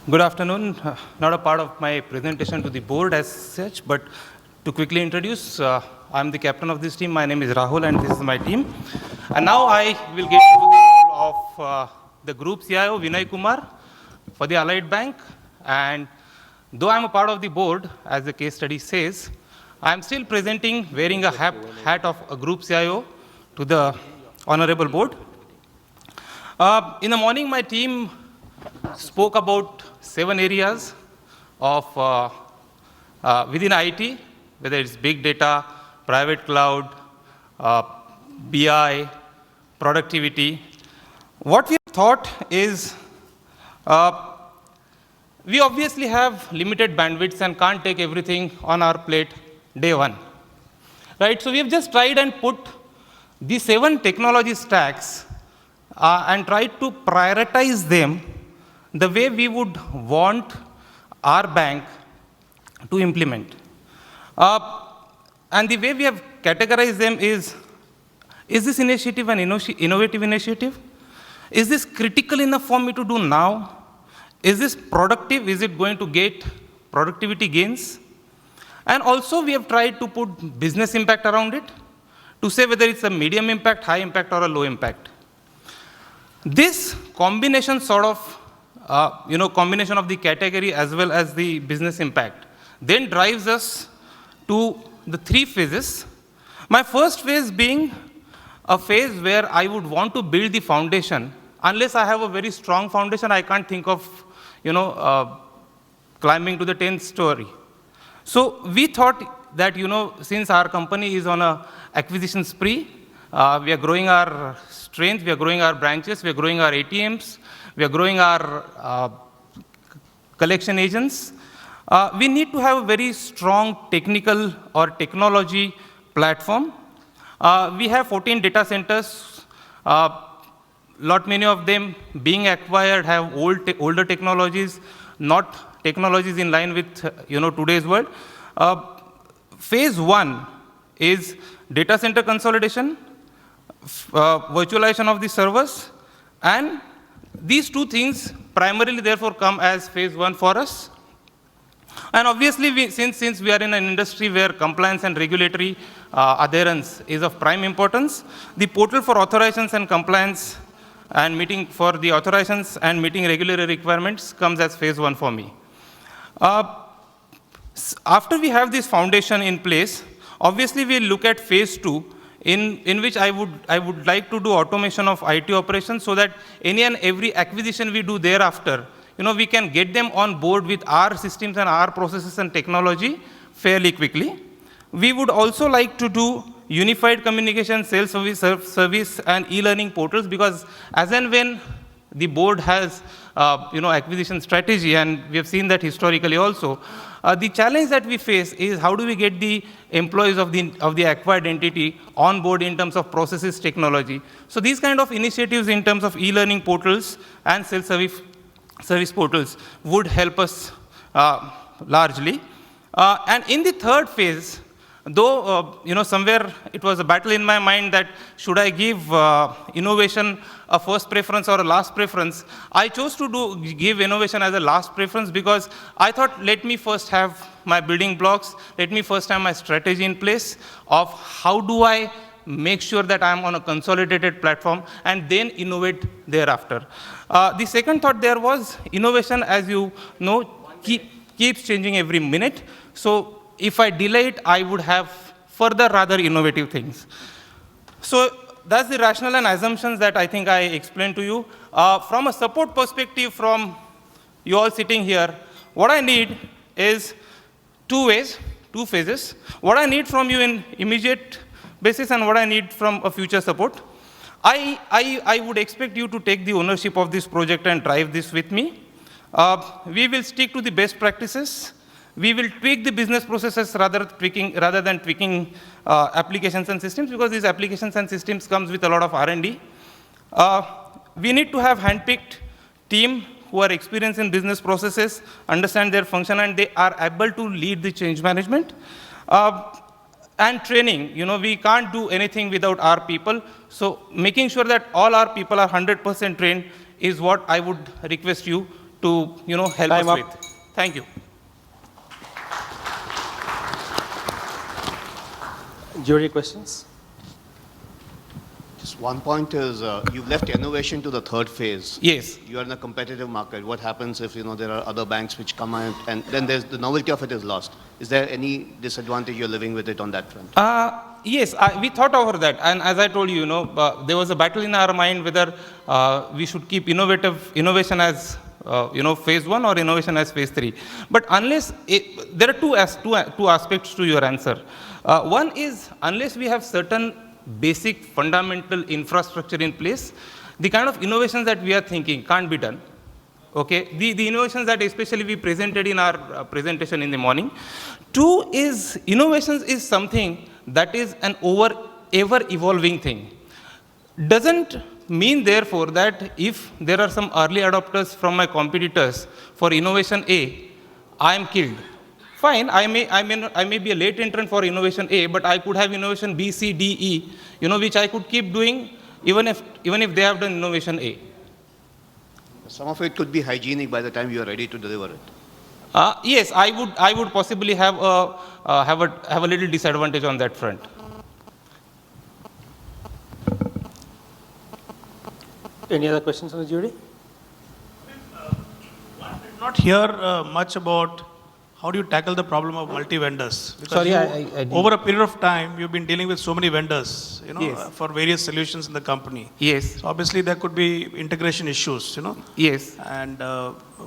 Good afternoon. Not a part of my presentation to the board as such, but to quickly introduce, I'm the captain of this team. My name is Rahul, and this is my team. And now I will get into the role of the group CIO, Vinay Kumar, for the Allied Bank. And though I'm a part of the board, as the case study says, I'm still presenting wearing a hat of a group CIO to the honorable board. In the morning, my team spoke about 7 areas of within IT, whether it's big data, private cloud, BI, productivity. What we thought is we obviously have limited bandwidths and can't take everything on our plate day one. Right? So we have just tried and put these 7 technology stacks and tried to prioritize them the way we would want our bank to implement. And the way we have categorized them is this initiative an innovative initiative? Is this critical enough for me to do now? Is this productive? Is it going to get productivity gains? And also we have tried to put business impact around it to say whether it's a medium impact, high impact, or a low impact. This combination sort of combination of the category as well as the business impact then drives us to the 3 phases. My first phase being a phase where I would want to build the foundation. Unless I have a very strong foundation, I can't think of, climbing to the 10th story. So we thought that, since our company is on a acquisition spree, we are growing our strength, we are growing our branches, we are growing our ATMs, we are growing our collection agents. We need to have a very strong technical or technology platform. We have 14 data centers. Many of them being acquired have older technologies, not technologies in line with today's world. Phase 1 is data center consolidation, virtualization of the servers, and these 2 things primarily therefore come as phase 1 for us. And obviously, since we are in an industry where compliance and regulatory adherence is of prime importance, the portal for authorizations and compliance and meeting for the authorizations and meeting regulatory requirements comes as phase 1 for me. After we have this foundation in place, obviously we'll look at phase 2, in which I would like to do automation of IT operations so that any and every acquisition we do thereafter, we can get them on board with our systems and our processes and technology fairly quickly. We would also like to do unified communication, sales service and e-learning portals, because as and when the board has acquisition strategy, and we have seen that historically also, the challenge that we face is how do we get the employees of the acquired entity on board in terms of processes technology. So these kind of initiatives in terms of e-learning portals and self-service portals would help us largely. And in the 3rd phase, though somewhere it was a battle in my mind that should I give innovation a first preference or a last preference, I chose to give innovation as a last preference because I thought, let me first have my building blocks, let me first have my strategy in place of how do I make sure that I'm on a consolidated platform and then innovate thereafter. The second thought there was innovation, as you know, keeps changing every minute. So if I delay it, I would have further rather innovative things. So that's the rationale and assumptions that I think I explained to you. From a support perspective, from you all sitting here, what I need is 2 phases. What I need from you in immediate basis and what I need from a future support. I would expect you to take the ownership of this project and drive this with me. We will stick to the best practices. We will tweak the business processes rather than tweaking applications and systems, because these applications and systems comes with a lot of R&D. We need to have handpicked team who are experienced in business processes, understand their function, and they are able to lead the change management. And training, we can't do anything without our people. So making sure that all our people are 100% trained is what I would request you help Time us up. with. Thank you. Jury questions? Just one point is, you've left innovation to the third phase. Yes. You are in a competitive market. What happens if, there are other banks which come out and then there's the novelty of it is lost? Is there any disadvantage you're living with it on that front? Yes, we thought over that, and as I told you, there was a battle in our mind whether we should keep innovation as phase one or innovation as phase three. But there are two aspects to your answer. One is unless we have certain basic fundamental infrastructure in place, the kind of innovations that we are thinking can't be done. Okay, the innovations that especially we presented in our presentation in the morning. Two is innovations is something that is an ever evolving thing. Doesn't mean therefore that if there are some early adopters from my competitors for innovation A, I am killed. Fine, I may be a late entrant for innovation A, but I could have innovation B, C, D, E, which I could keep doing even if they have done innovation A. Some of it could be hygienic by the time you are ready to deliver it. Yes, I would possibly have a little disadvantage on that front. Any other questions from the jury? One did not hear much about how do you tackle the problem of multi-vendors? Because Sorry, I didn't. over a period of time, you've been dealing with so many vendors, Yes. for various solutions in the company. Yes, So obviously there could be integration issues, yes. and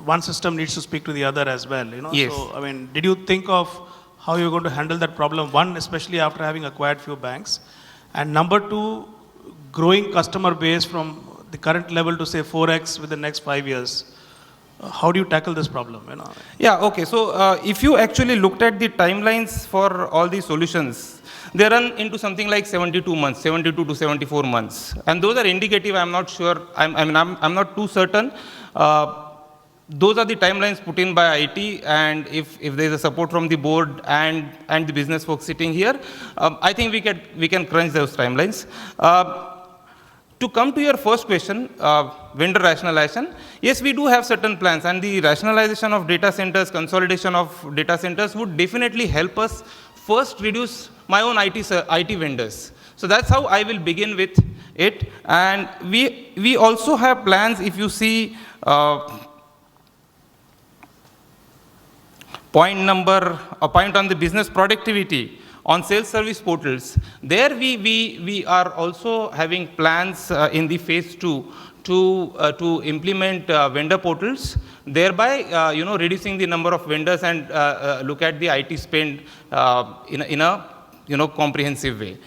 one system needs to speak to the other as well, Yes. So, did you think of how you're going to handle that problem? One, especially after having acquired few banks. And number two, growing customer base from the current level to say 4x within the next 5 years. How do you tackle this problem? Yeah, okay. So if you actually looked at the timelines for all these solutions, they run into something like 72 months, 72 to 74 months. And those are indicative. I'm not sure. I'm not too certain. Those are the timelines put in by IT, and if there is a support from the board and the business folks sitting here, I think we can crunch those timelines. To come to your first question, vendor rationalization, yes, we do have certain plans, and the rationalization of data centers, consolidation of data centers would definitely help us first reduce my own IT vendors. So that's how I will begin with it. And we also have plans, if you see point on the business productivity, on sales service portals, there we are also having plans in the phase 2 to implement vendor portals, thereby reducing the number of vendors and look at the IT spend in a comprehensive way.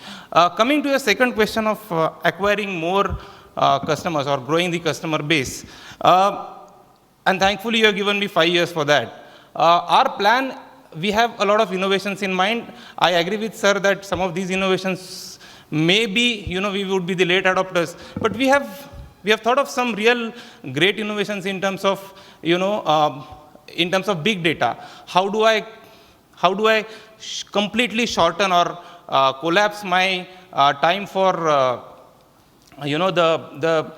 Coming to your second question of acquiring more customers or growing the customer base, and thankfully you have given me 5 years for that. Our plan, we have a lot of innovations in mind. I agree with sir that some of these innovations maybe, we would be the late adopters, but we have thought of some real great innovations in terms of, big data. How do I completely shorten or collapse my time for, the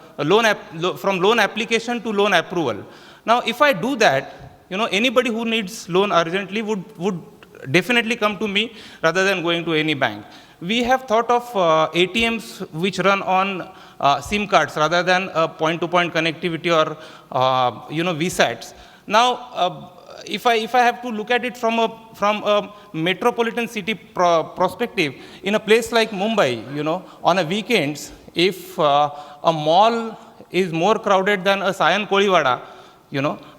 from loan application to loan approval? Now, if I do that, anybody who needs loan urgently would definitely come to me rather than going to any bank. We have thought of ATMs which run on SIM cards rather than point-to-point connectivity or VSATs. Now, if I have to look at it from a metropolitan city perspective, in a place like Mumbai, on a weekends, if a mall is more crowded than a Sayan Kolivada,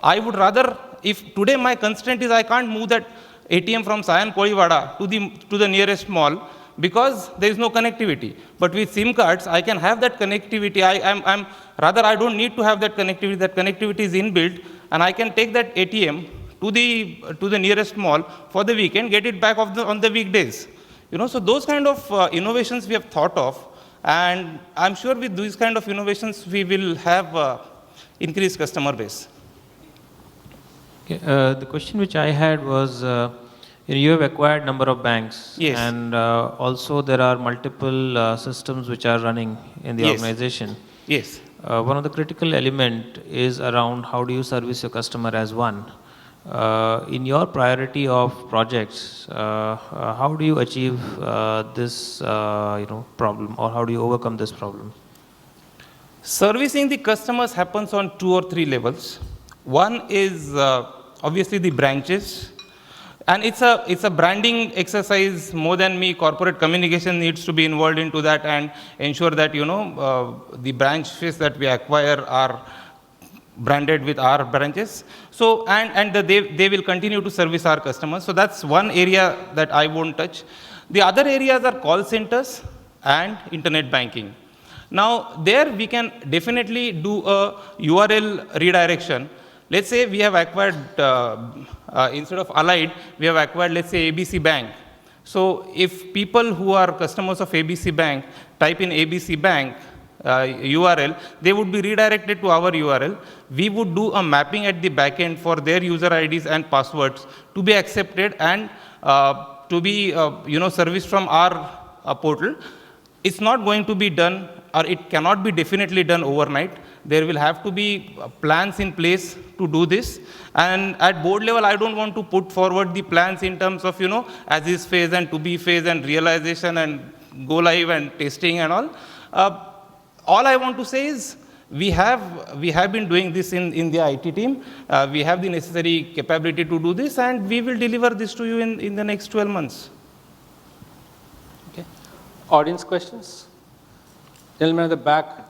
I would rather, if today my constraint is I can't move that ATM from Sayan Kolivada to the nearest mall because there is no connectivity. But with SIM cards, I can have that connectivity. I don't need to have that connectivity. That connectivity is inbuilt, and I can take that ATM to the nearest mall for the weekend, get it back on the weekdays. So those kind of innovations we have thought of, and I'm sure with these kind of innovations we will have increased customer base. Okay, the question which I had was, you have acquired number of banks, Yes. and also there are multiple systems which are running in the Yes. organization. Yes. one of the critical element is around how do you service your customer as one. In your priority of projects, how do you achieve this problem, or how do you overcome this problem? Servicing the customers happens on 2 or 3 levels. One is obviously the branches, and it's a branding exercise more than me. Corporate communication needs to be involved into that and ensure that the branches that we acquire are branded with our branches. So they will continue to service our customers. So that's one area that I won't touch. The other areas are call centers and internet banking. Now, there we can definitely do a URL redirection. Let's say we have acquired, instead of Allied, we have acquired, let's say, ABC Bank. So if people who are customers of ABC Bank type in ABC Bank URL, they would be redirected to our URL. We would do a mapping at the back end for their user IDs and passwords to be accepted and to be serviced from our portal. It's not going to be done, or it cannot be definitely done overnight. There will have to be plans in place to do this. And at board level, I don't want to put forward the plans in terms of, as is phase and to be phase and realization and go live and testing and all. All I want to say is we have been doing this in the IT team. We have the necessary capability to do this, and we will deliver this to you in the next 12 months. Okay. Audience questions? Gentleman at the back.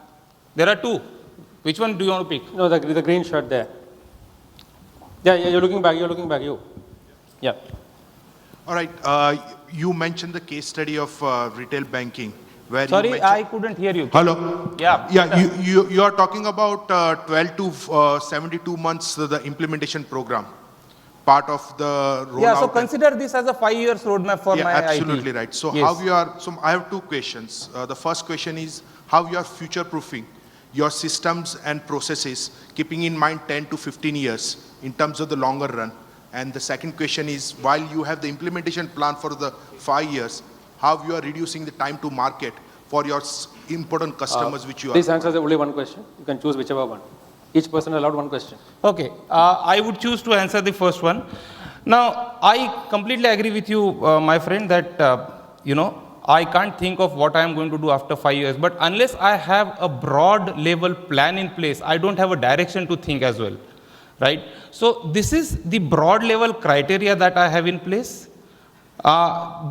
There are 2. Which one do you want to pick? No, the green shirt there. Yeah, you're looking back, you. Yeah. All right. You mentioned the case study of retail banking. Where Sorry, you mentioned, I couldn't hear you. Hello? Yeah. Yeah, you are talking about 12 to 72 months, the implementation program, part of the rollout. Yeah, so consider this as a 5 years roadmap for yeah, my absolutely IT. right. So Yes. so I have 2 questions. The first question is how you are future-proofing your systems and processes, keeping in mind 10 to 15 years in terms of the longer run. And the second question is, while you have the implementation plan for the 5 years, how you are reducing the time to market for your important customers which you are. Please answer only one question. You can choose whichever one. Each person allowed one question. Okay, I would choose to answer the first one. Now, I completely agree with you, my friend, that, I can't think of what I am going to do after 5 years. But unless I have a broad level plan in place, I don't have a direction to think as well, right? So this is the broad level criteria that I have in place.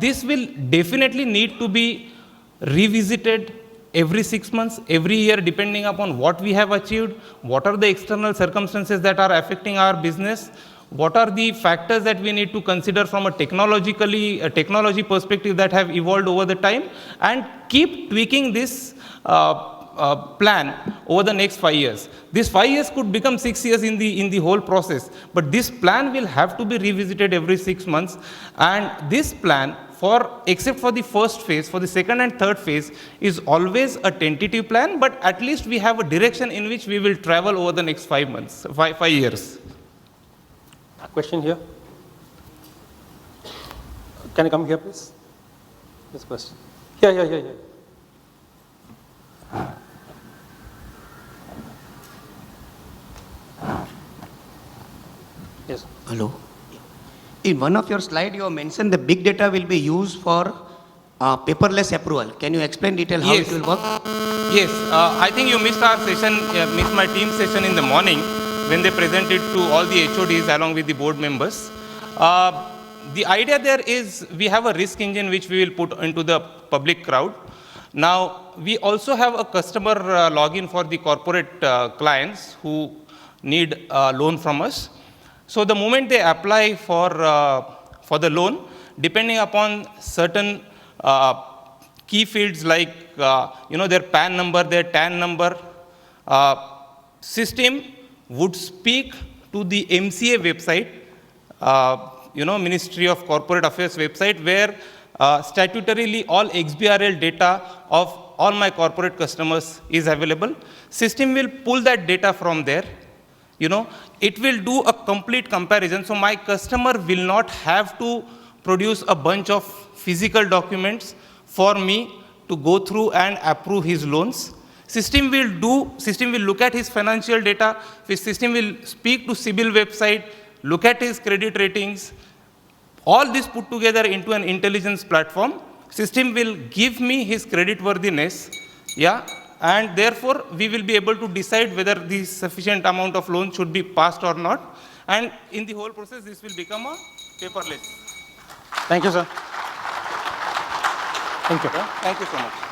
This will definitely need to be revisited every 6 months, every year, depending upon what we have achieved, what are the external circumstances that are affecting our business, what are the factors that we need to consider from a technology perspective that have evolved over the time, and keep tweaking this plan over the next 5 years. This 5 years could become 6 years in the whole process, but this plan will have to be revisited every 6 months. And this plan, except for the first phase, for the second and third phase, is always a tentative plan, but at least we have a direction in which we will travel over the next 5 months, 5 years. A question here. Can you come here, please? This question. Here. Yes. Hello. In one of your slides, you have mentioned the big data will be used for paperless approval. Can you explain detail how Yes. it will work? Yes, I think you missed our session, missed my team session in the morning when they presented to all the HODs along with the board members. The idea there is we have a risk engine which we will put into the public crowd. Now, we also have a customer login for the corporate clients who need a loan from us. So the moment they apply for the loan, depending upon certain key fields like their PAN number, their TAN number, system would speak to the MCA website, Ministry of Corporate Affairs website, where statutorily all XBRL data of all my corporate customers is available. System will pull that data from there. It will do a complete comparison. So my customer will not have to produce a bunch of physical documents for me to go through and approve his loans. System will look at his financial data, his system will speak to CIBIL website, look at his credit ratings, all this put together into an intelligence platform. System will give me his credit worthiness, yeah, and therefore we will be able to decide whether the sufficient amount of loan should be passed or not. And in the whole process, this will become a paperless. Thank you, sir. Thank you. Thank you so much.